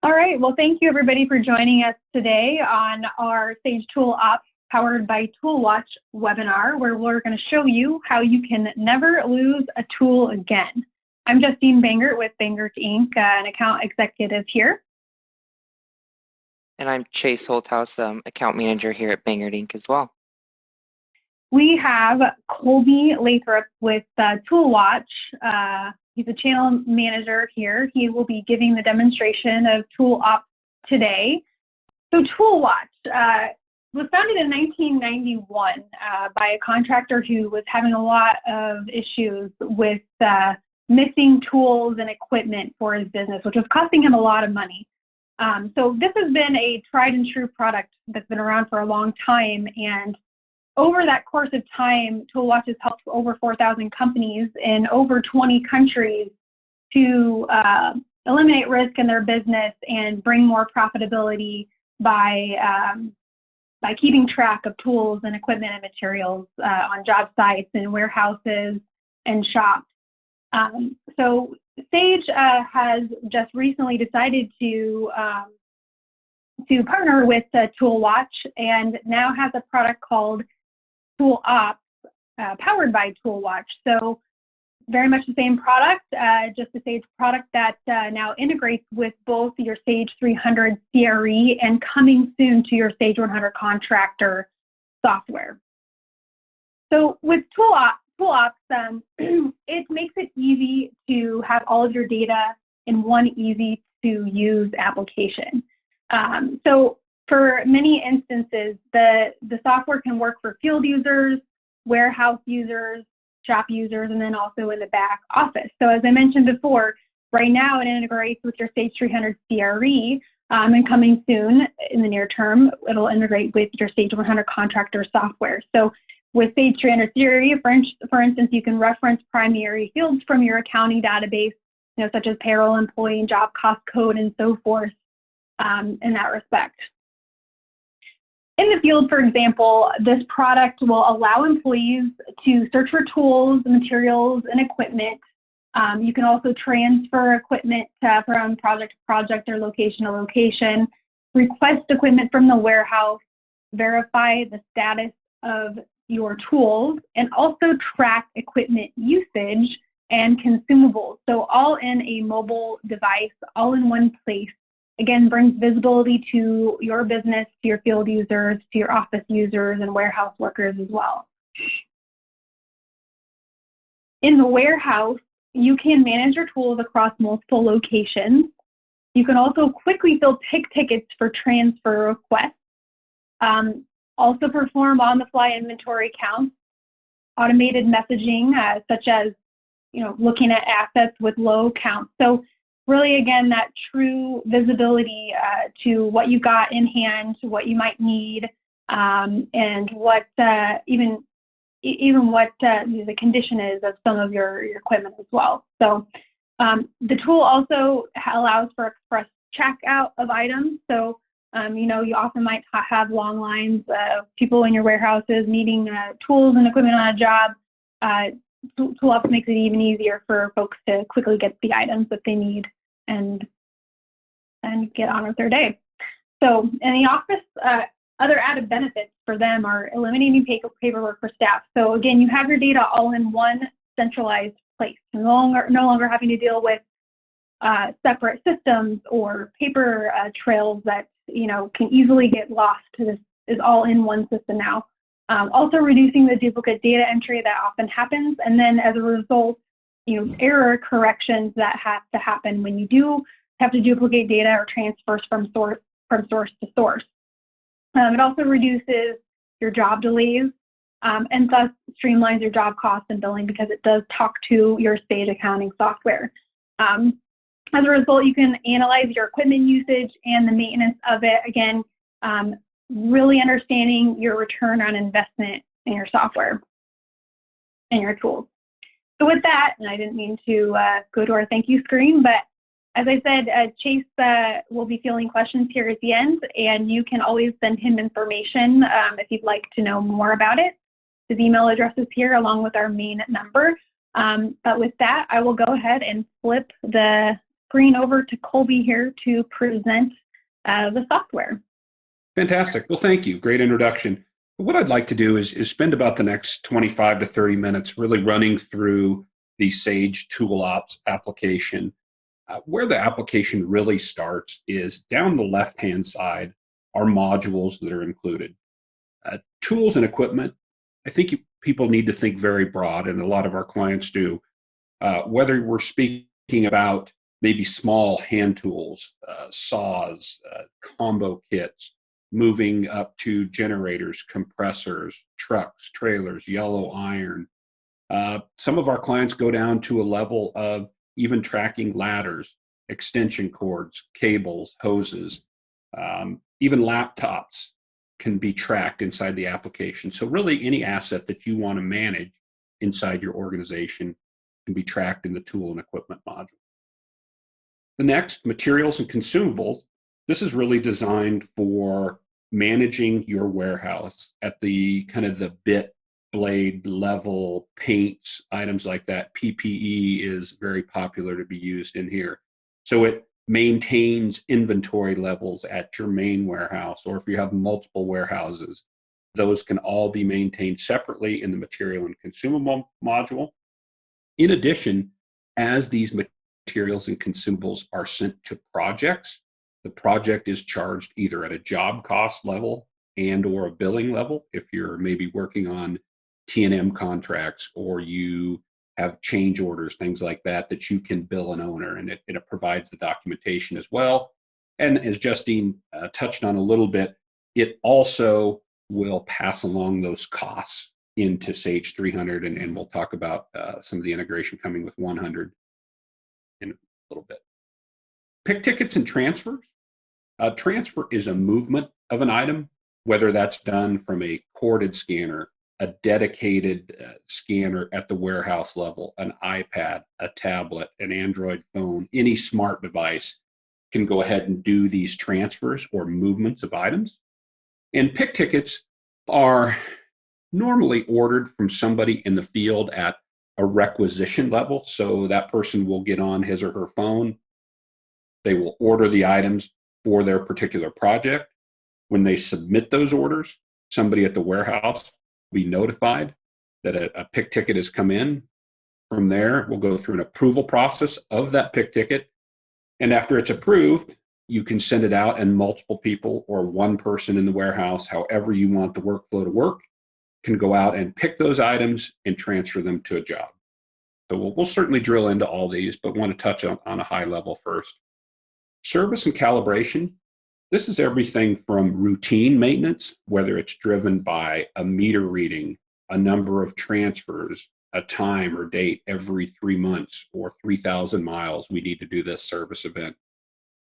All right, well, thank you everybody for joining us today on our Sage ToolOps powered by ToolWatch webinar, where we're going to show you how you can never lose a tool again. I'm Justine Bangert with Bangert Inc., an account executive here. And I'm Chase Holthouse, account manager here at Bangert Inc. as well. We have Colby Lathrop with ToolWatch. He's a channel manager here. He will be giving the demonstration of ToolOps today. So ToolWatch was founded in 1991 by a contractor who was having a lot of issues with missing tools and equipment for his business, which was costing him a lot of money. So this has been a tried and true product that's been around for a long time, and over that course of time, ToolWatch has helped over 4,000 companies in over 20 countries to eliminate risk in their business and bring more profitability by keeping track of tools and equipment and materials on job sites and warehouses and shops. So Sage has just recently decided to partner with ToolWatch and now has a product called ToolOps powered by ToolWatch. So very much the same product, just a Sage product that now integrates with both your Sage 300 CRE and coming soon to your Sage 100 contractor software. So with ToolOps, it makes it easy to have all of your data in one easy to use application. So for many instances, the software can work for field users, warehouse users, shop users, and then also in the back office. So as I mentioned before, right now it integrates with your Sage 300 CRE, and coming soon in the near term, it'll integrate with your Sage 100 contractor software. So with Sage 300 CRE, for instance, you can reference primary fields from your accounting database, such as payroll, employee, and job cost code, and so forth, in that respect. In the field, for example, this product will allow employees to search for tools, materials, and equipment. You can also transfer equipment from project to project or location to location, request equipment from the warehouse, verify the status of your tools, and also track equipment usage and consumables. So all in a mobile device, all in one place. Again, brings visibility to your business, to your field users, to your office users, and warehouse workers as well. In the warehouse, you can manage your tools across multiple locations. You can also quickly fill Pic Tickets for transfer requests. Also perform on-the-fly inventory counts, automated messaging, such as looking at assets with low counts. So really, again, that true visibility to what you got in hand, to what you might need, and what even what the condition is of some of your equipment as well. So the tool also allows for express checkout of items. So you often might have long lines of people in your warehouses needing tools and equipment on a job. ToolOps makes it even easier for folks to quickly get the items that they need and get on with their day. So in the office, other added benefits for them are eliminating paperwork for staff. So again, you have your data all in one centralized place. No longer having to deal with separate systems or paper trails that can easily get lost. This is all in one system now. Also reducing the duplicate data entry that often happens, and then as a result, error corrections that have to happen when you do have to duplicate data or transfers from source to source. It also reduces your job delays and thus streamlines your job costs and billing because it does talk to your Sage accounting software. As a result, you can analyze your equipment usage and the maintenance of it. Again, really understanding your return on investment in your software and your tools. So with that, and I didn't mean to go to our thank you screen, but as I said, Chase will be fielding questions here at the end, and you can always send him information if you'd like to know more about it. His email address is here along with our main number. But with that, I will go ahead and flip the screen over to Colby here to present the software. Fantastic. Well, thank you. Great introduction. What I'd like to do is spend about the next 25 to 30 minutes really running through the Sage ToolOps application. Where the application really starts is down the left-hand side are modules that are included. Tools and equipment, I think people need to think very broad, and a lot of our clients do. Whether we're speaking about maybe small hand tools, saws, combo kits, moving up to generators, compressors, trucks, trailers, yellow iron. Some of our clients go down to a level of even tracking ladders, extension cords, cables, hoses, even laptops can be tracked inside the application. So really any asset that you want to manage inside your organization can be tracked in the tool and equipment module. The next, materials and consumables. This is really designed for managing your warehouse at the kind of the bit, blade level, paints, items like that. PPE is very popular to be used in here. So it maintains inventory levels at your main warehouse, or if you have multiple warehouses, those can all be maintained separately in the material and consumable module. In addition, as these materials and consumables are sent to projects, the project is charged either at a job cost level and or a billing level. If you're maybe working on T&M contracts or you have change orders, things like that, that you can bill an owner, and it provides the documentation as well. And as Justine touched on a little bit, it also will pass along those costs into Sage 300, and we'll talk about some of the integration coming with 100 in a little bit. Pic tickets and transfers. Transfer is a movement of an item, whether that's done from a corded scanner, a dedicated scanner at the warehouse level, an iPad, a tablet, an Android phone, any smart device can go ahead and do these transfers or movements of items. And pic tickets are normally ordered from somebody in the field at a requisition level. So that person will get on his or her phone. They will order the items for their particular project. When they submit those orders, somebody at the warehouse will be notified that a pic ticket has come in. From there, we'll go through an approval process of that pic ticket. And after it's approved, you can send it out, and multiple people or one person in the warehouse, however you want the workflow to work, can go out and pick those items and transfer them to a job. So we'll certainly drill into all these, but want to touch on a high level first. Service and calibration. This is everything from routine maintenance, whether it's driven by a meter reading, a number of transfers, a time or date every 3 months or 3,000 miles, we need to do this service event.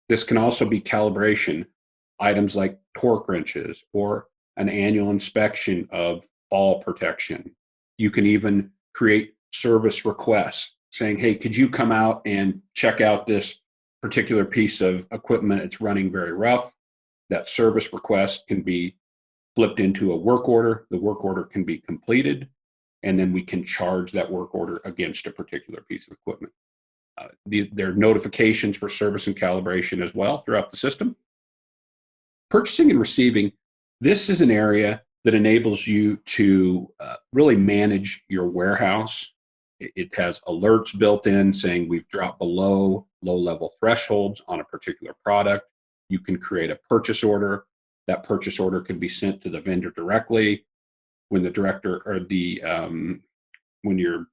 This can also be calibration, items like torque wrenches or an annual inspection of fall protection. You can even create service requests saying, hey, could you come out and check out this particular piece of equipment? It's running very rough. That service request can be flipped into a work order. The work order can be completed, and then we can charge that work order against a particular piece of equipment. There are notifications for service and calibration as well throughout the system. Purchasing and receiving, this is an area that enables you to really manage your warehouse. It has alerts built in saying we've dropped below low-level thresholds on a particular product. You can create a purchase order. That purchase order can be sent to the vendor directly. When the director or when your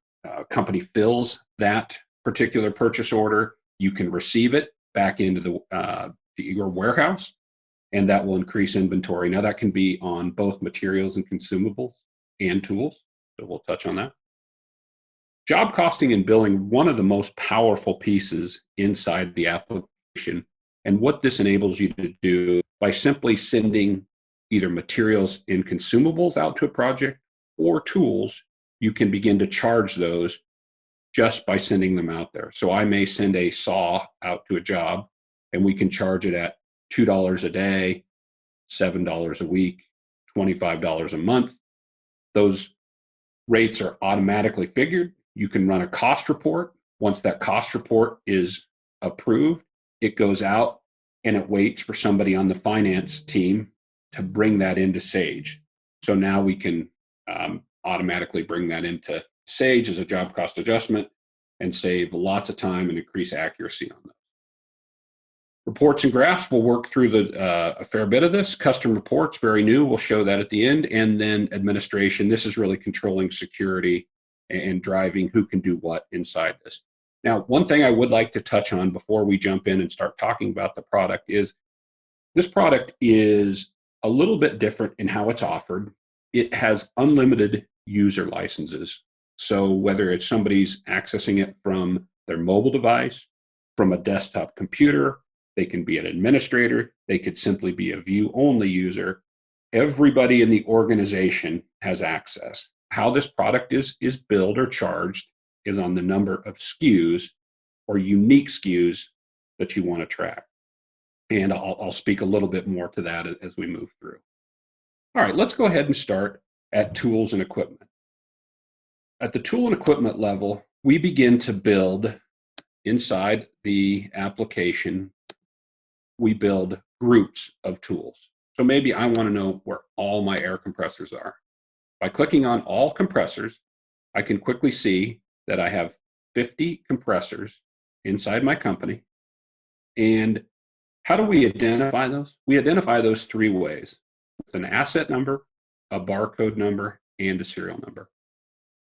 company fills that particular purchase order, you can receive it back into your warehouse, and that will increase inventory. Now that can be on both materials and consumables and tools, so we'll touch on that. Job costing and billing, one of the most powerful pieces inside the application, and what this enables you to do by simply sending either materials and consumables out to a project or tools, you can begin to charge those just by sending them out there. So I may send a saw out to a job, and we can charge it at $2 a day, $7 a week, $25 a month. Those rates are automatically figured. You can run a cost report. Once that cost report is approved, it goes out and it waits for somebody on the finance team to bring that into Sage. So now we can automatically bring that into Sage as a job cost adjustment and save lots of time and increase accuracy on those. Reports and graphs, we'll work through a fair bit of this. Custom reports, very new, we'll show that at the end. And then administration, this is really controlling security and driving who can do what inside this. Now, one thing I would like to touch on before we jump in and start talking about the product is this product is a little bit different in how it's offered. It has unlimited user licenses. So whether it's somebody's accessing it from their mobile device, from a desktop computer, they can be an administrator, they could simply be a view-only user. Everybody in the organization has access. How this product is billed or charged is on the number of SKUs or unique SKUs that you want to track. And I'll speak a little bit more to that as we move through. All right, let's go ahead and start at tools and equipment. At the tool and equipment level, we begin to build inside the application, we build groups of tools. So maybe I want to know where all my air compressors are. By clicking on all compressors, I can quickly see that I have 50 compressors inside my company. And how do we identify those? We identify those three ways: with an asset number, a barcode number, and a serial number.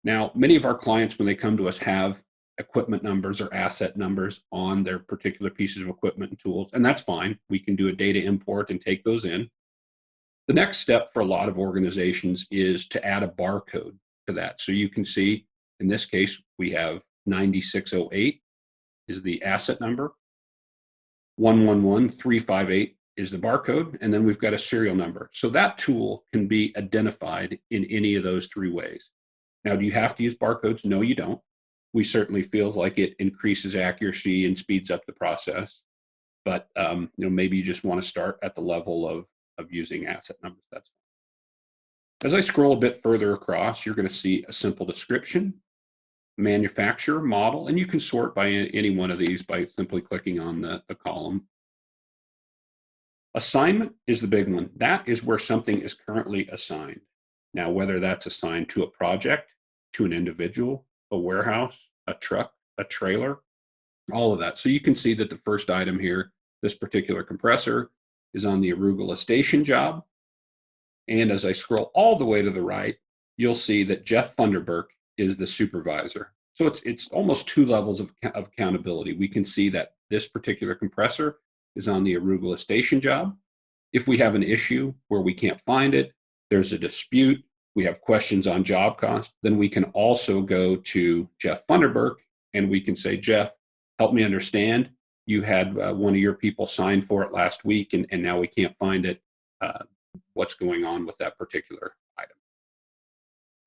Now, many of our clients, when they come to us, have equipment numbers or asset numbers on their particular pieces of equipment and tools, and that's fine. We can do a data import and take those in. The next step for a lot of organizations is to add a barcode to that. So you can see, in this case, we have 9608 is the asset number, 111358 is the barcode, and then we've got a serial number. So that tool can be identified in any of those three ways. Now, do you have to use barcodes? No, you don't. We certainly feels like it increases accuracy and speeds up the process. But maybe you just want to start at the level of using asset numbers. That's fine. As I scroll a bit further across, you're going to see a simple description, manufacturer, model, and you can sort by any one of these by simply clicking on the column. Assignment is the big one. That is where something is currently assigned. Now, whether that's assigned to a project, to an individual, a warehouse, a truck, a trailer, all of that. So you can see that the first item here, this particular compressor, is on the arugula station job. And as I scroll all the way to the right, you'll see that Jeff Funderburk is the supervisor. So it's almost two levels of accountability. We can see that this particular compressor is on the arugula station job. If we have an issue where we can't find it, there's a dispute, we have questions on job cost, then we can also go to Jeff Funderburk and we can say, Jeff, help me understand. You had one of your people sign for it last week and now we can't find it. What's going on with that particular item?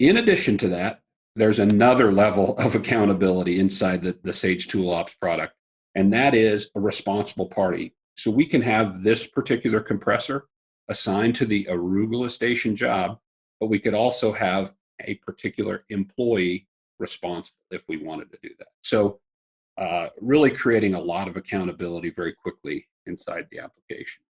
In addition to that, there's another level of accountability inside the Sage ToolOps product, and that is a responsible party. So we can have this particular compressor assigned to the arugula station job, but we could also have a particular employee responsible if we wanted to do that. So really creating a lot of accountability very quickly inside the application.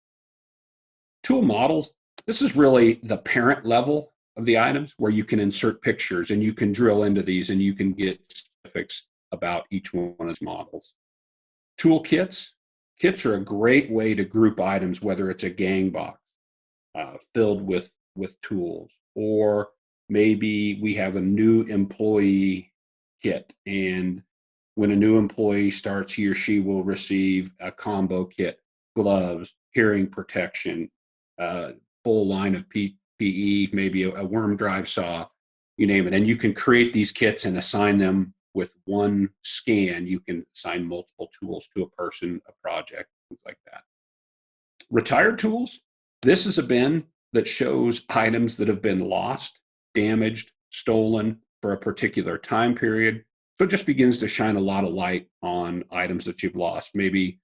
Tool models, this is really the parent level of the items where you can insert pictures and you can drill into these and you can get specifics about each one of those models. Toolkits. Kits are a great way to group items, whether it's a gang box filled with tools, or maybe we have a new employee kit, and when a new employee starts, he or she will receive a combo kit, gloves, hearing protection, full line of PPE, maybe a worm drive saw, you name it. And you can create these kits and assign them with one scan. You can assign multiple tools to a person, a project, things like that. Retired tools. This is a bin that shows items that have been lost, damaged, stolen for a particular time period. So it just begins to shine a lot of light on items that you've lost. Maybe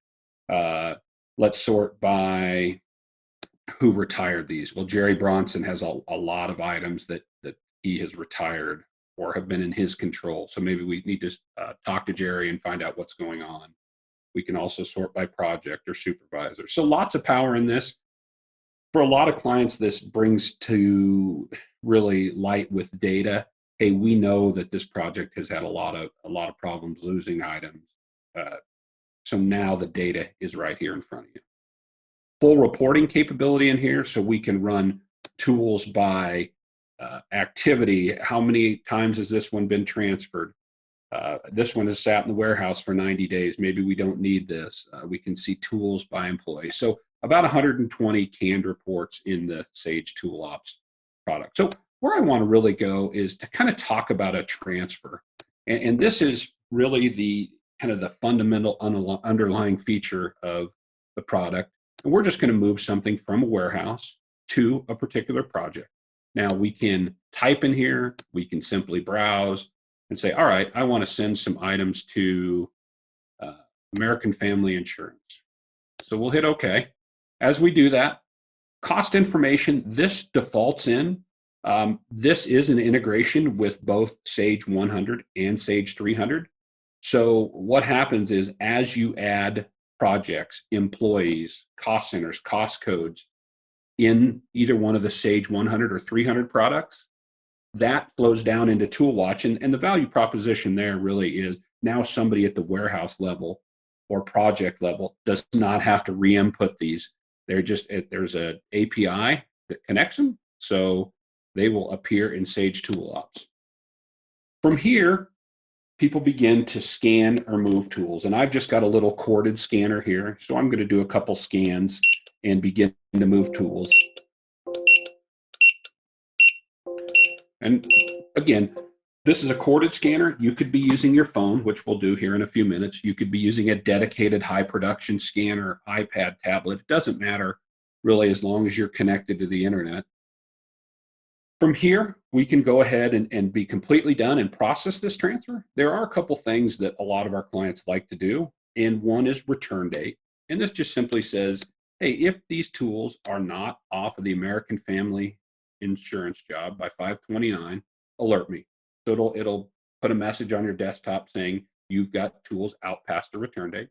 let's sort by who retired these. Well, Jerry Bronson has a lot of items that he has retired or have been in his control. So maybe we need to talk to Jerry and find out what's going on We can also sort by project or supervisor. So lots of power in this. For a lot of clients, this brings to really light with data. Hey, we know that this project has had a lot of problems losing items. So now the data is right here in front of you. Full reporting capability in here, so we can run tools by activity. How many times has this one been transferred? This one has sat in the warehouse for 90 days. Maybe we don't need this. We can see tools by employee. So about 120 canned reports in the Sage ToolOps product. So where I want to really go is to kind of talk about a transfer. And this is really the kind of the fundamental underlying feature of the product. And we're just going to move something from a warehouse to a particular project. Now we can type in here, we can simply browse and say, all right, I want to send some items to American Family Insurance. So we'll hit OK. As we do that, cost information, this defaults in. This is an integration with both Sage 100 and Sage 300. So what happens is as you add projects, employees, cost centers, cost codes in either one of the Sage 100 or 300 products, that flows down into ToolWatch. And the value proposition there really is now somebody at the warehouse level or project level does not have to re-input these. There's an API that connects them, so they will appear in Sage ToolOps. From here, people begin to scan or move tools. And I've just got a little corded scanner here. So I'm going to do a couple scans and begin to move tools. And again, this is a corded scanner. You could be using your phone, which we'll do here in a few minutes. You could be using a dedicated high production scanner, iPad, tablet. It doesn't matter really as long as you're connected to the internet. From here, we can go ahead and be completely done and process this transfer. There are a couple things that a lot of our clients like to do, and one is return date. And this just simply says, hey, if these tools are not off of the American Family Insurance job by 5/29, alert me. So it'll put a message on your desktop saying you've got tools out past the return date.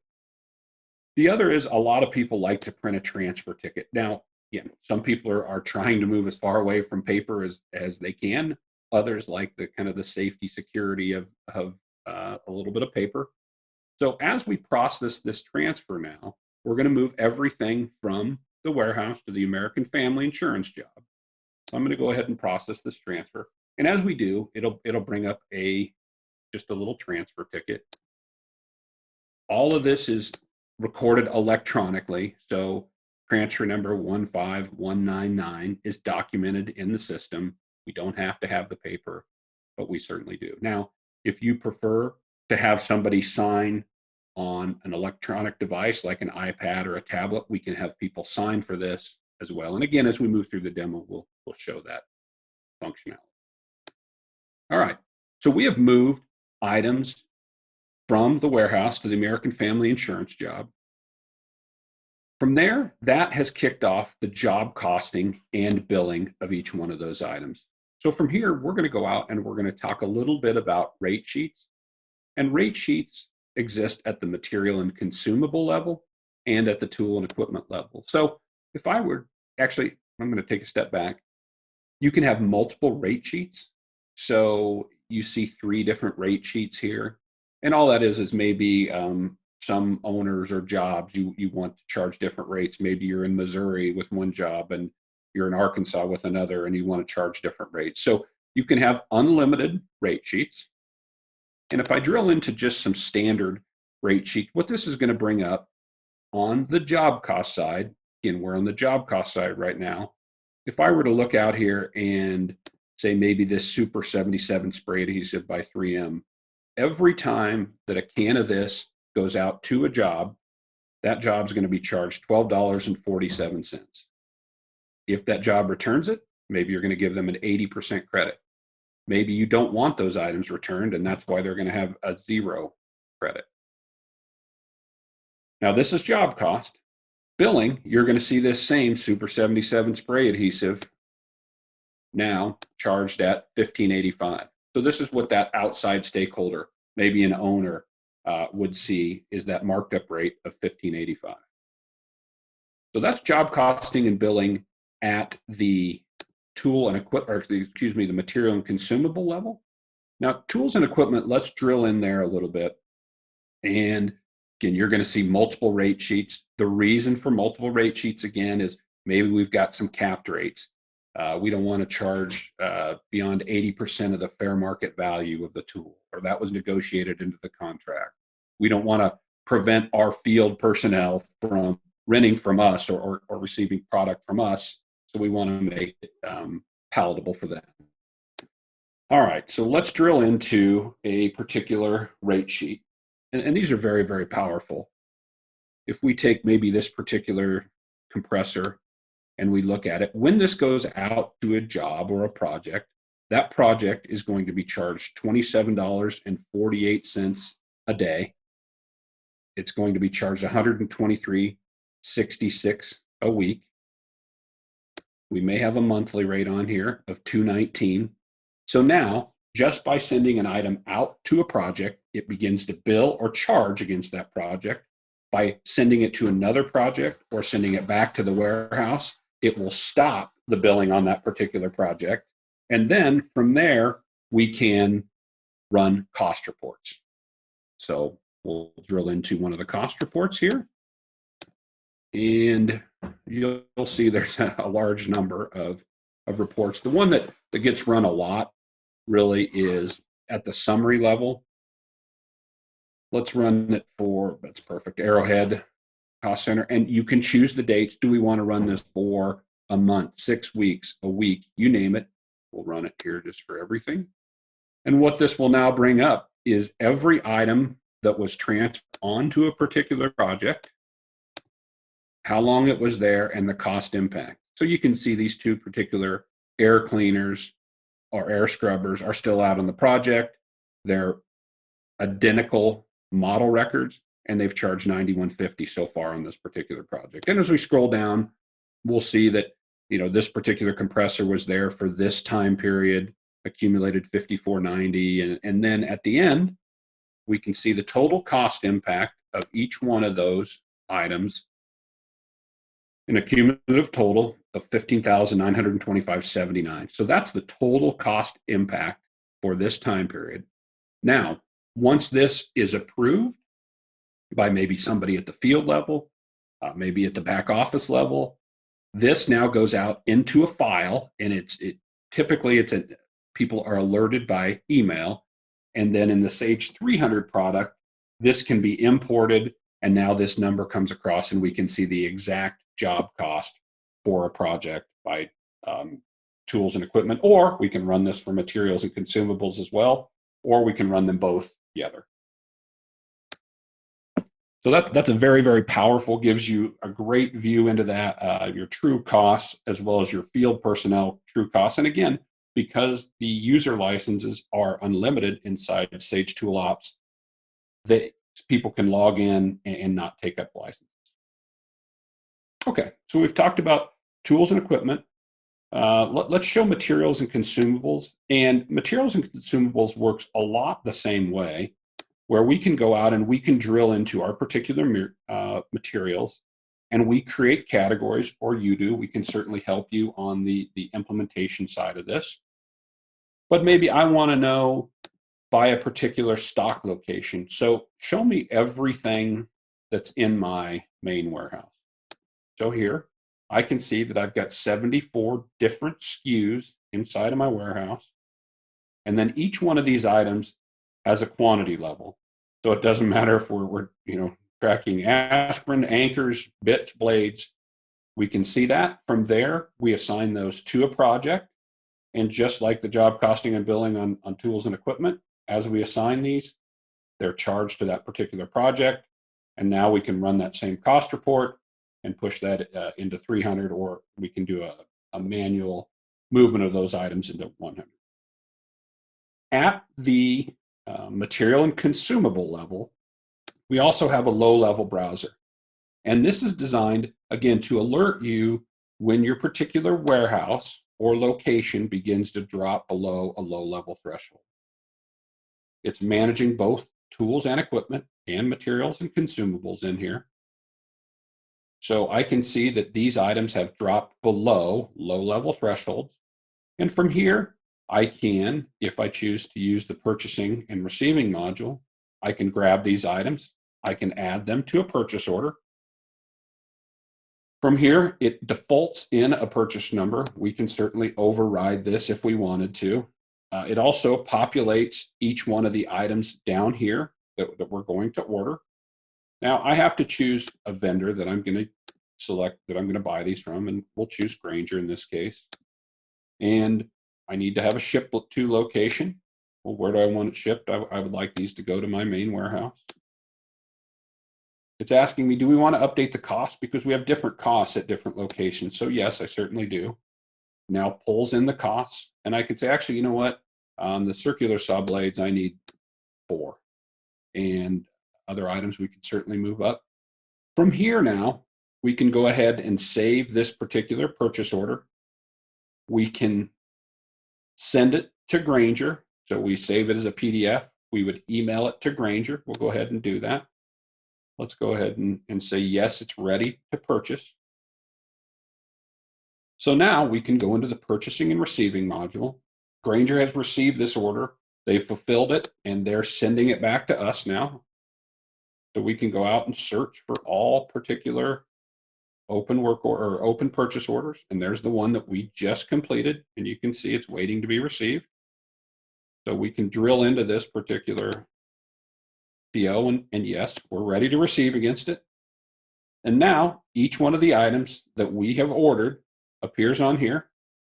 The other is a lot of people like to print a transfer ticket. Now, again, some people are trying to move as far away from paper as they can. Others like the kind of the safety, security of a little bit of paper. So as we process this transfer now, we're going to move everything from the warehouse to the American Family Insurance job. So I'm going to go ahead and process this transfer. And as we do, it'll bring up just a little transfer ticket. All of this is recorded electronically. So transfer number 15199 is documented in the system. We don't have to have the paper, but we certainly do. Now, if you prefer to have somebody sign on an electronic device like an iPad or a tablet, we can have people sign for this as well. And again, as we move through the demo, we'll show that functionality. All right, so we have moved items from the warehouse to the American Family Insurance job. From there, that has kicked off the job costing and billing of each one of those items. So from here, we're going to go out and we're going to talk a little bit about rate sheets. And rate sheets exist at the material and consumable level and at the tool and equipment level. So if I were, actually, I'm going to take a step back. You can have multiple rate sheets. So you see 3 different rate sheets here. And all that is maybe some owners or jobs you want to charge different rates. Maybe you're in Missouri with one job and you're in Arkansas with another and you want to charge different rates. So you can have unlimited rate sheets. And if I drill into just some standard rate sheet, what this is going to bring up on the job cost side, again, we're on the job cost side right now. If I were to look out here and say maybe this Super 77 spray adhesive by 3M, every time that a can of this goes out to a job, that job's going to be charged $12.47. If that job returns it, maybe you're going to give them an 80% credit. Maybe you don't want those items returned, and that's why they're going to have a 0 credit. Now, this is job cost. Billing, you're going to see this same Super 77 spray adhesive now charged at $15.85. So this is what that outside stakeholder, maybe an owner, would see is that marked up rate of $15.85. So that's job costing and billing at the tool and equipment, the material and consumable level. Now, tools and equipment, let's drill in there a little bit. And again, you're going to see multiple rate sheets. The reason for multiple rate sheets, again, is maybe we've got some capped rates. We don't want to charge beyond 80% of the fair market value of the tool, or that was negotiated into the contract. We don't want to prevent our field personnel from renting from us or receiving product from us. So we want to make it palatable for them. All right, so let's drill into a particular rate sheet. And these are very, very powerful. If we take maybe this particular compressor and we look at it, when this goes out to a job or a project, that project is going to be charged $27.48 a day. It's going to be charged $123.66 a week. We may have a monthly rate on here of $219. So now, just by sending an item out to a project, it begins to bill or charge against that project. By sending it to another project or sending it back to the warehouse, it will stop the billing on that particular project. And then from there, we can run cost reports. So we'll drill into one of the cost reports here. And you'll see there's a large number of reports. The one that gets run a lot really is at the summary level. Let's run it for, that's perfect, Arrowhead Cost Center. And you can choose the dates. Do we want to run this for a month, 6 weeks, a week, you name it? We'll run it here just for everything. And what this will now bring up is every item that was transferred onto a particular project, how long it was there, and the cost impact. So you can see these two particular air cleaners or air scrubbers are still out on the project. They're identical model records, and they've charged $91.50 so far on this particular project. And as we scroll down, we'll see that, you know, this particular compressor was there for this time period, accumulated $54.90, and then at the end, we can see the total cost impact of each one of those items, an accumulative total of $15,925.79. So that's the total cost impact for this time period. Now, once this is approved by maybe somebody at the field level, maybe at the back office level, this now goes out into a file, and typically people are alerted by email, and then in the Sage 300 product, this can be imported, and now this number comes across, and we can see the exact job cost for a project by tools and equipment, or we can run this for materials and consumables as well, or we can run them both together. So that's a very, very powerful, gives you a great view into that, your true costs, as well as your field personnel true costs. And again, because the user licenses are unlimited inside Sage ToolOps, that people can log in and not take up licenses. Okay, so we've talked about tools and equipment. Let's show materials and consumables. And materials and consumables works a lot the same way, where we can go out and we can drill into our particular materials, and we create categories, or you do. We can certainly help you on the implementation side of this. But maybe I want to know by a particular stock location. So show me everything that's in my main warehouse. So here, I can see that I've got 74 different SKUs inside of my warehouse. And then each one of these items has a quantity level. So it doesn't matter if we're tracking aspirin, anchors, bits, blades. We can see that. From there, we assign those to a project. And just like the job costing and billing on tools and equipment, as we assign these, they're charged to that particular project. And now we can run that same cost report and push that into 300, or we can do a manual movement of those items into 100. At the material and consumable level, we also have a low-level browser. And this is designed, again, to alert you when your particular warehouse or location begins to drop below a low-level threshold. It's managing both tools and equipment and materials and consumables in here. So I can see that these items have dropped below low-level thresholds. And from here, I can, if I choose to use the purchasing and receiving module, I can grab these items. I can add them to a purchase order. From here, it defaults in a purchase number. We can certainly override this if we wanted to. It also populates each one of the items down here that we're going to order. Now, I have to choose a vendor that I'm going to select, that I'm going to buy these from, and we'll choose Grainger in this case. And I need to have a ship to location. Well, where do I want it shipped? I would like these to go to my main warehouse. It's asking me, do we want to update the cost? Because we have different costs at different locations. So yes, I certainly do. Now pulls in the costs. And I can say, actually, you know what? On the circular saw blades, I need 4. And other items we can certainly move up. From here now, we can go ahead and save this particular purchase order. We can send it to Grainger. So we save it as a PDF. We would email it to Grainger. We'll go ahead and do that. Let's go ahead and say, yes, it's ready to purchase. So now we can go into the purchasing and receiving module. Grainger has received this order. They fulfilled it, and they're sending it back to us now. So we can go out and search for all particular open work or open purchase orders. And there's the one that we just completed. And you can see it's waiting to be received. So we can drill into this particular PO, and yes, we're ready to receive against it. And now each one of the items that we have ordered appears on here,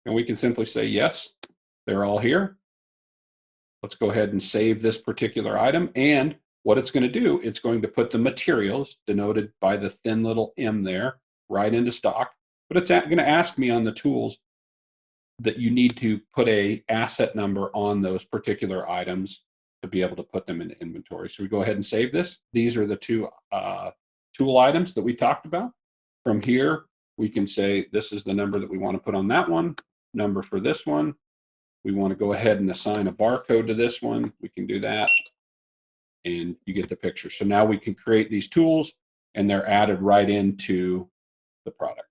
and we can simply say, yes, they're all here. Let's go ahead and save this particular item. And what it's going to do, it's going to put the materials denoted by the thin little M there right into stock. But it's going to ask me on the tools that you need to put a asset number on those particular items to be able to put them into inventory. So we go ahead and save this. These are the 2 tool items that we talked about. From here, we can say this is the number that we want to put on that one, number for this one. We want to go ahead and assign a barcode to this one. We can do that, and you get the picture. So now we can create these tools, and they're added right into the product.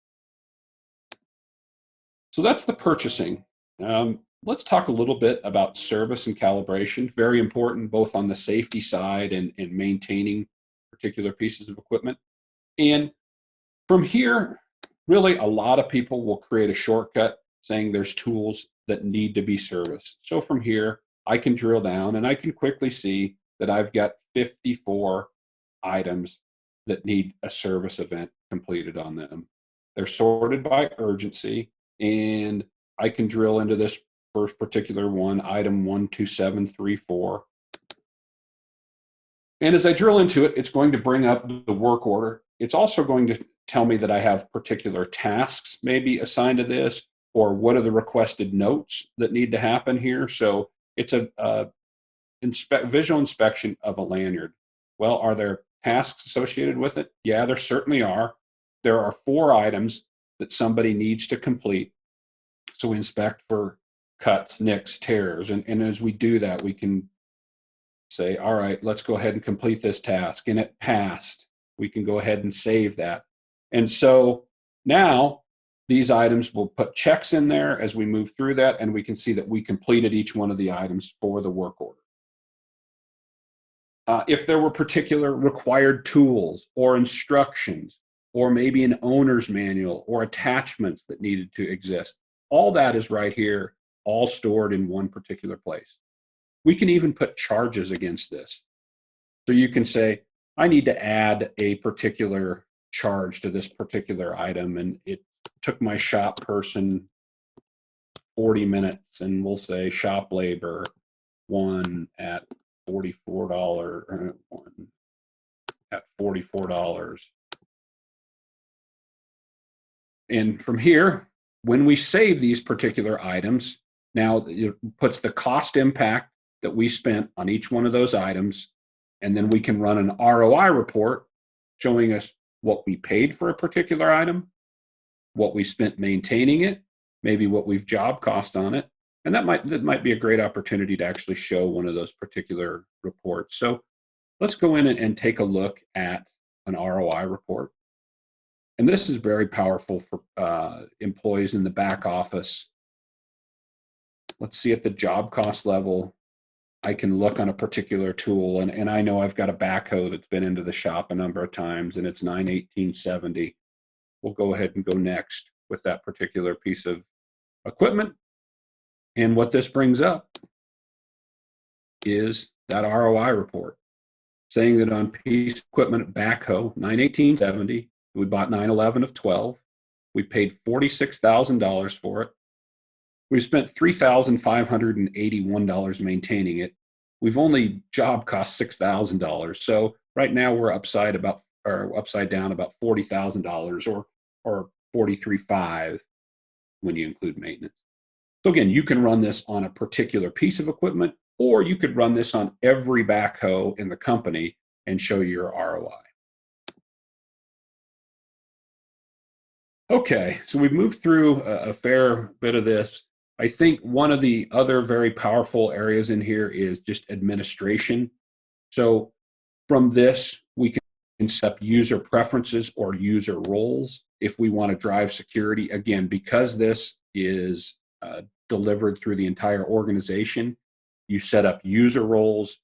So that's the purchasing. Let's talk a little bit about service and calibration. Very important, both on the safety side and maintaining particular pieces of equipment. And from here, really a lot of people will create a shortcut saying there's tools that need to be serviced. So from here, I can drill down and I can quickly see that I've got 54 items that need a service event completed on them. They're sorted by urgency, and I can drill into this first particular one, item 12734. And as I drill into it, it's going to bring up the work order. It's also going to tell me that I have particular tasks maybe assigned to this, or what are the requested notes that need to happen here. So it's a visual inspection of a lanyard. Well, are there tasks associated with it? Yeah, there certainly are. There are 4 items that somebody needs to complete. So we inspect for cuts, nicks, tears. And as we do that, we can say, all right, let's go ahead and complete this task. And it passed. We can go ahead and save that. And so now these items will put checks in there as we move through that, and we can see that we completed each one of the items for the work order. If there were particular required tools or instructions, or maybe an owner's manual or attachments that needed to exist, all that is right here, all stored in one particular place. We can even put charges against this. So you can say, I need to add a particular charge to this particular item, and it took my shop person 40 minutes, and we'll say shop labor 1 at $44, 1 at $44. And from here, when we save these particular items, now it puts the cost impact that we spent on each one of those items, and then we can run an ROI report showing us what we paid for a particular item, what we spent maintaining it, maybe what we've job cost on it. And that might be a great opportunity to actually show one of those particular reports. So let's go in and take a look at an ROI report. And this is very powerful for employees in the back office. Let's see at the job cost level. I can look on a particular tool, and I know I've got a backhoe that's been into the shop a number of times, and it's 91870. We'll go ahead and go next with that particular piece of equipment. And what this brings up is that ROI report saying that on piece of equipment backhoe 91870, we bought 911 of 12. We paid $46,000 for it. We've spent $3,581 maintaining it. We've only job cost $6,000. So right now we're upside down about $40,000 or $43,500 when you include maintenance. So again, you can run this on a particular piece of equipment, or you could run this on every backhoe in the company and show your ROI. Okay, so we've moved through a fair bit of this. I think one of the other very powerful areas in here is just administration. So from this, we can set up user preferences or user roles if we want to drive security. Again, because this is delivered through the entire organization, you set up user roles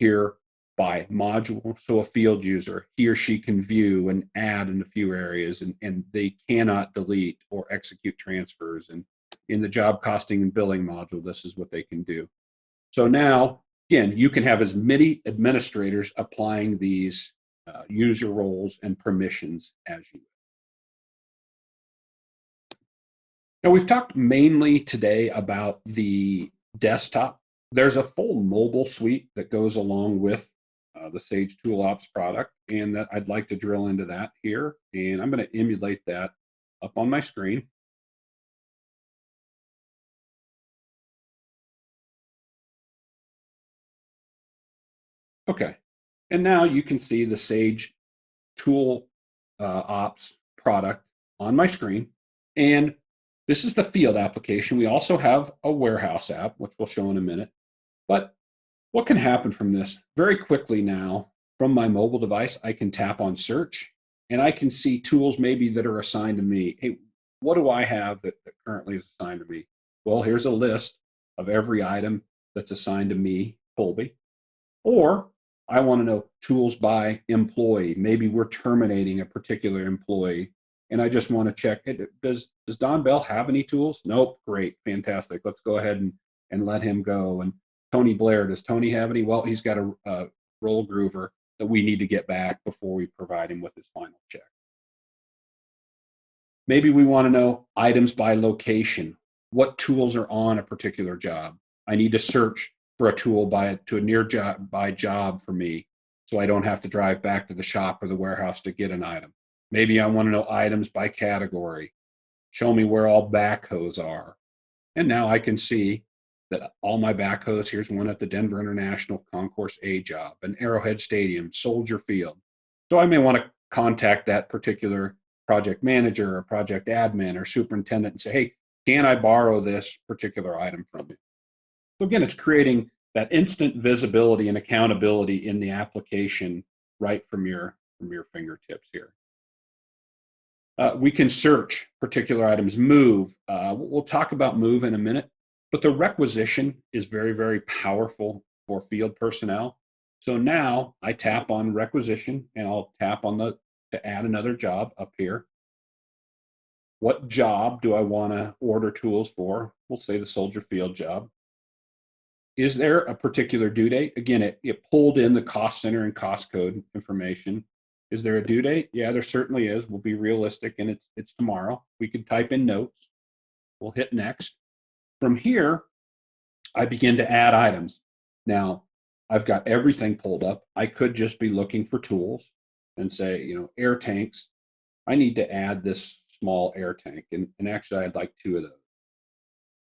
here by module. So a field user, he or she can view and add in a few areas, and they cannot delete or execute transfers. And in the job costing and billing module, this is what they can do. So now, again, you can have as many administrators applying these user roles and permissions as you will. Now, we've talked mainly today about the desktop. There's a full mobile suite that goes along with the Sage ToolOps product, and that I'd like to drill into that here. And I'm going to emulate that up on my screen. Okay, and now you can see the Sage ToolOps product on my screen. And this is the field application. We also have a warehouse app, which we'll show in a minute. But what can happen from this? Very quickly now, from my mobile device, I can tap on search, and I can see tools maybe that are assigned to me. Hey, what do I have that currently is assigned to me? Well, here's a list of every item that's assigned to me, Colby. Or I want to know tools by employee. Maybe we're terminating a particular employee, and I just want to check, does Don Bell have any tools? Nope. Great. Fantastic. Let's go ahead and let him go. And Tony Blair, does Tony have any? Well, he's got a roll groover that we need to get back before we provide him with his final check. Maybe we want to know items by location. What tools are on a particular job? I need to search for a tool to a nearby job for me, so I don't have to drive back to the shop or the warehouse to get an item. Maybe I want to know items by category. Show me where all backhoes are. And now I can see that all my backhoes, here's one at the Denver International Concourse A job, an Arrowhead Stadium, Soldier Field. So I may want to contact that particular project manager or project admin or superintendent and say, hey, can I borrow this particular item from you? So again, it's creating that instant visibility and accountability in the application right from your fingertips here. We can search particular items, move. We'll talk about move in a minute, but the requisition is very, very powerful for field personnel. So now I tap on requisition, and I'll tap on to add another job up here. What job do I want to order tools for? We'll say the Soldier Field job. Is there a particular due date? Again, it pulled in the cost center and cost code information. Is there a due date? Yeah, there certainly is. We'll be realistic, and it's tomorrow. We could type in notes. We'll hit next. From here, I begin to add items. Now, I've got everything pulled up. I could just be looking for tools and say, air tanks. I need to add this small air tank, and actually I'd like 2 of those.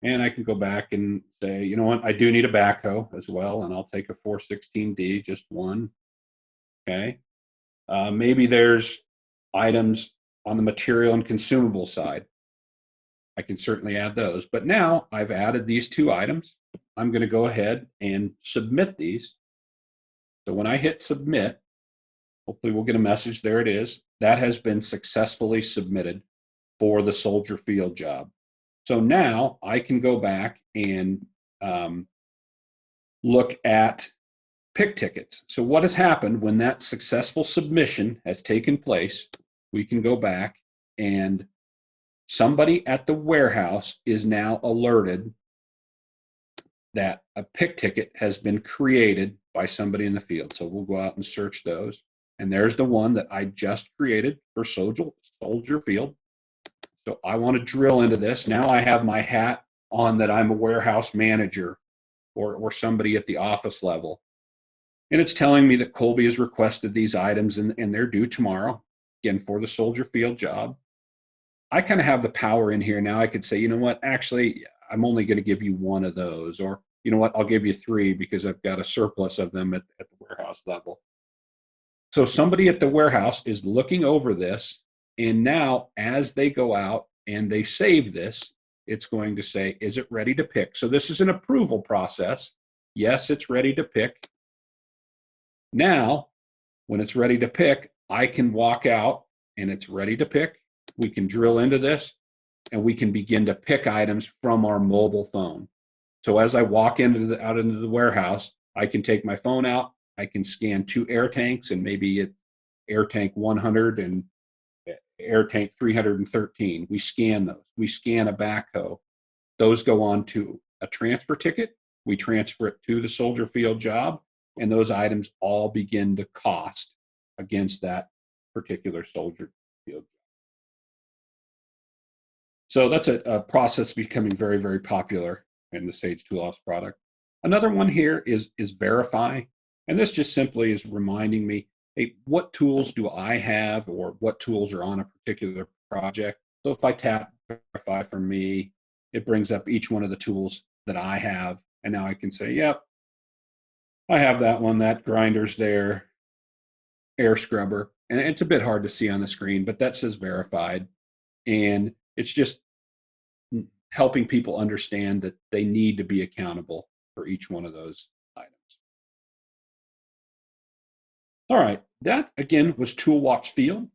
And I can go back and say, you know what, I do need a backhoe as well, and I'll take a 416D, just one. Okay. Maybe there's items on the material and consumable side. I can certainly add those. But now I've added these 2 items. I'm going to go ahead and submit these. So when I hit submit, hopefully we'll get a message. There it is. That has been successfully submitted for the Soldier Field job. So now I can go back and look at Pic Tickets. So what has happened when that successful submission has taken place, we can go back and somebody at the warehouse is now alerted that a Pic Ticket has been created by somebody in the field. So we'll go out and search those. And there's the one that I just created for Soldier Field. So I want to drill into this. Now I have my hat on that I'm a warehouse manager or somebody at the office level. And it's telling me that Colby has requested these items and they're due tomorrow, again, for the Soldier Field job. I kind of have the power in here now. I could say, you know what, actually, I'm only going to give you one of those. Or, you know what, I'll give you three because I've got a surplus of them at the warehouse level. So somebody at the warehouse is looking over this. And now as they go out and they save this, it's going to say, is it ready to pick? So this is an approval process. Yes, it's ready to pick. Now, when it's ready to pick, I can walk out and it's ready to pick. We can drill into this and we can begin to pick items from our mobile phone. So as I walk out into the warehouse, I can take my phone out. I can scan 2 air tanks and maybe it's air tank 100 and air tank 313. We scan those. We scan a backhoe. Those go on to a transfer ticket. We transfer it to the Soldier Field job, and those items all begin to cost against that particular Soldier Field job. So that's a process becoming very, very popular in the Sage ToolOps product. Another one here is verify. And this just simply is reminding me, hey, what tools do I have or what tools are on a particular project? So if I tap verify for me, it brings up each one of the tools that I have. And now I can say, yep, I have that one, that grinder's there, air scrubber. And it's a bit hard to see on the screen, but that says verified. And it's just helping people understand that they need to be accountable for each one of those items. All right, that again was ToolWatch Field.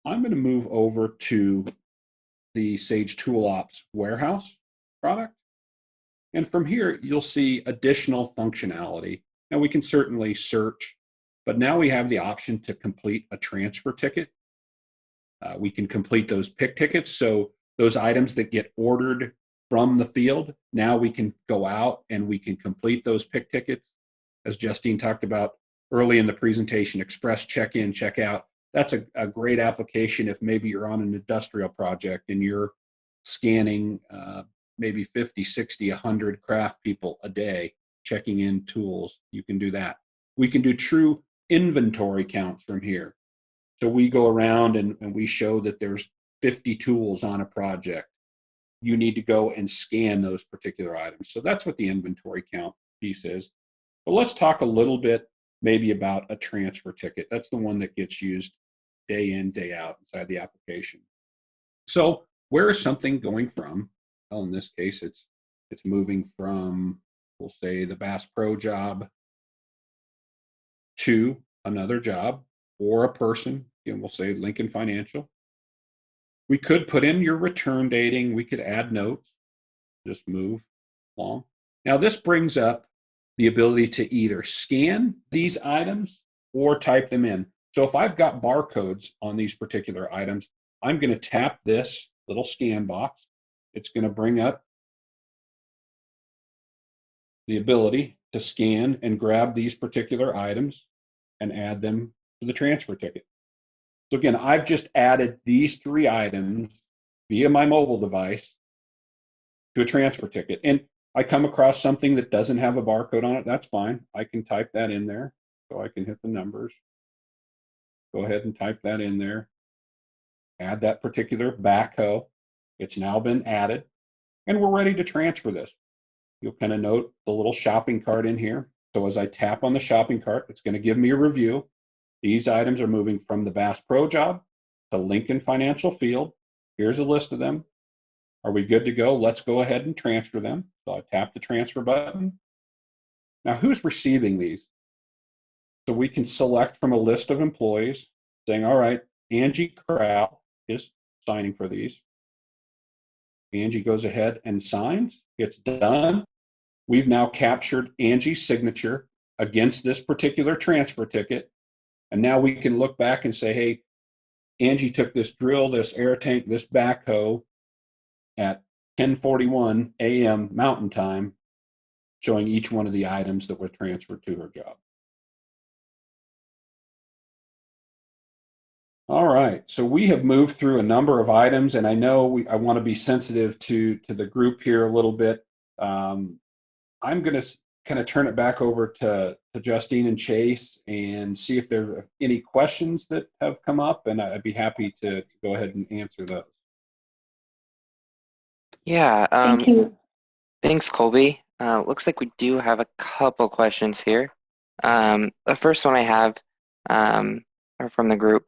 I'm going to move over to the Sage ToolOps warehouse product. And from here, you'll see additional functionality. Now we can certainly search, but now we have the option to complete a transfer ticket. We can complete those Pic Tickets. So those items that get ordered from the field, now we can go out and we can complete those Pic Tickets. As Justine talked about early in the presentation, express check-in, check-out. That's a great application if maybe you're on an industrial project and you're scanning maybe 50, 60, 100 craft people a day checking in tools. You can do that. We can do true inventory counts from here. So we go around and we show that there's 50 tools on a project. You need to go and scan those particular items. So that's what the inventory count piece is. But let's talk a little bit maybe about a transfer ticket. That's the one that gets used day in, day out inside the application. So where is something going from? Well, in this case, it's moving from, we'll say, the Bass Pro job to another job or a person. Again, we'll say Lincoln Financial. We could put in your return dating. We could add notes, just move along. Now this brings up the ability to either scan these items or type them in. So if I've got barcodes on these particular items, I'm going to tap this little scan box. It's going to bring up the ability to scan and grab these particular items and add them to the transfer ticket. So again, I've just added these 3 items via my mobile device to a transfer ticket. And I come across something that doesn't have a barcode on it, that's fine. I can type that in there. So I can hit the numbers. Go ahead and type that in there. Add that particular backhoe. It's now been added. And we're ready to transfer this. You'll kind of note the little shopping cart in here. So as I tap on the shopping cart, it's going to give me a review. These items are moving from the Bass Pro job to Lincoln Financial Field. Here's a list of them. Are we good to go? Let's go ahead and transfer them. So I tap the transfer button. Now, who's receiving these? So we can select from a list of employees saying, all right, Angie Crowell is signing for these. Angie goes ahead and signs. It's done. We've now captured Angie's signature against this particular transfer ticket. And now we can look back and say, hey, Angie took this drill, this air tank, this backhoe at 10:41 a.m. Mountain Time, showing each one of the items that were transferred to her job. All right, so we have moved through a number of items, and I know I want to be sensitive to the group here a little bit. I'm going to kind of turn it back over to Justine and Chase and see if there are any questions that have come up, and I'd be happy to go ahead and answer those. Yeah. Thank you. Thanks, Colby. Looks like we do have a couple questions here. The first one I have are from the group.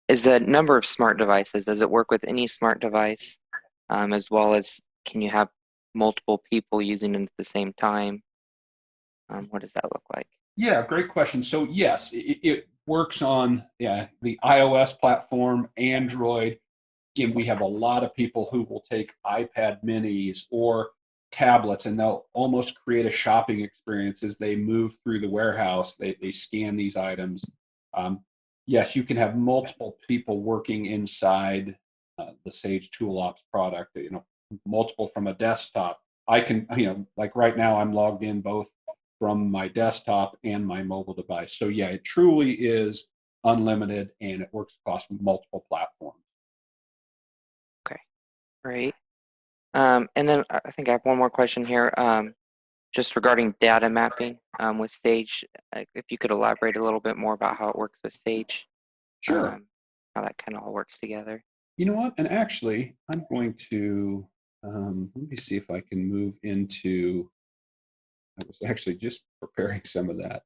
Is the number of smart devices, does it work with any smart device, as well as can you have multiple people using it at the same time? What does that look like? Yeah, great question. So yes, it works on the iOS platform, Android. Again, we have a lot of people who will take iPad minis or tablets, and they'll almost create a shopping experience as they move through the warehouse. They scan these items. Yes, you can have multiple people working inside the Sage ToolOps product. Multiple from a desktop. I can, like right now, I'm logged in both from my desktop and my mobile device. So yeah, it truly is unlimited, and it works across multiple platforms. Okay, great. And then I think I have one more question here, just regarding data mapping with Sage. If you could elaborate a little bit more about how it works with Sage. Sure. How that kind of all works together. You know what? And actually, I'm going to, let me see if I can move into, I was actually just preparing some of that.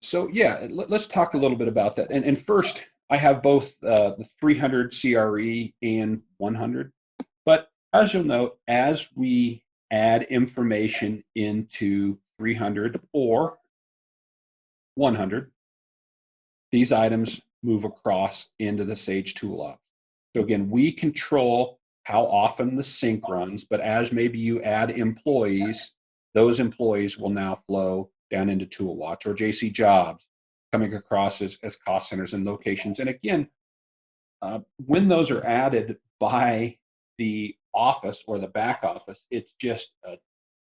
So yeah, let's talk a little bit about that. And first, I have both the 300 CRE and 100. But as you'll note, as we add information into 300 or 100, these items move across into the Sage ToolOps. So again, we control how often the sync runs, but as maybe you add employees, those employees will now flow down into ToolWatch or JC Jobs, coming across as cost centers and locations. And again, when those are added by the office or the back office, it's just a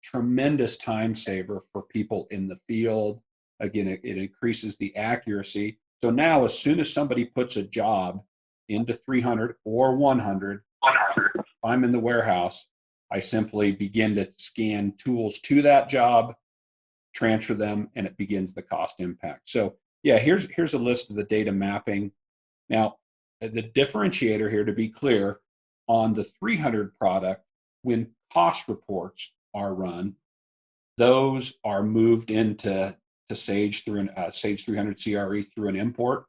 tremendous time saver for people in the field. Again, it increases the accuracy. So now as soon as somebody puts a job into 300 or 100, if I'm in the warehouse, I simply begin to scan tools to that job, transfer them, and it begins the cost impact. So yeah, here's a list of the data mapping. Now, the differentiator here, to be clear, on the 300 product, when cost reports are run, those are moved into Sage through an Sage 300 CRE through an import.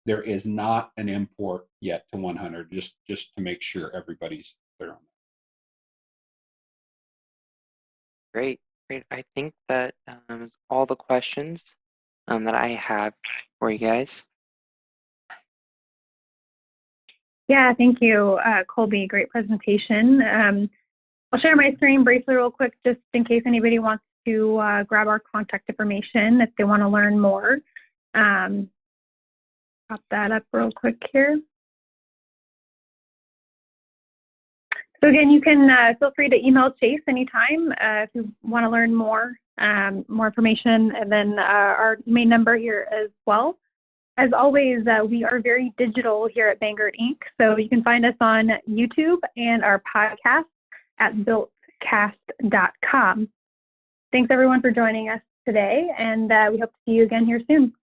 There is not an import yet to 100, just to make sure everybody's clear on that. Great. I think that is all the questions that I have for you guys. Yeah, thank you, Colby. Great presentation. I'll share my screen briefly real quick, just in case anybody wants to grab our contact information if they want to learn more. Pop that up real quick here. So again, you can feel free to email Chase anytime if you want to learn more information, and then our main number here as well. As always, we are very digital here at Vanguard Inc. So you can find us on YouTube and our podcast at builtcast.com. Thanks everyone for joining us today, and we hope to see you again here soon.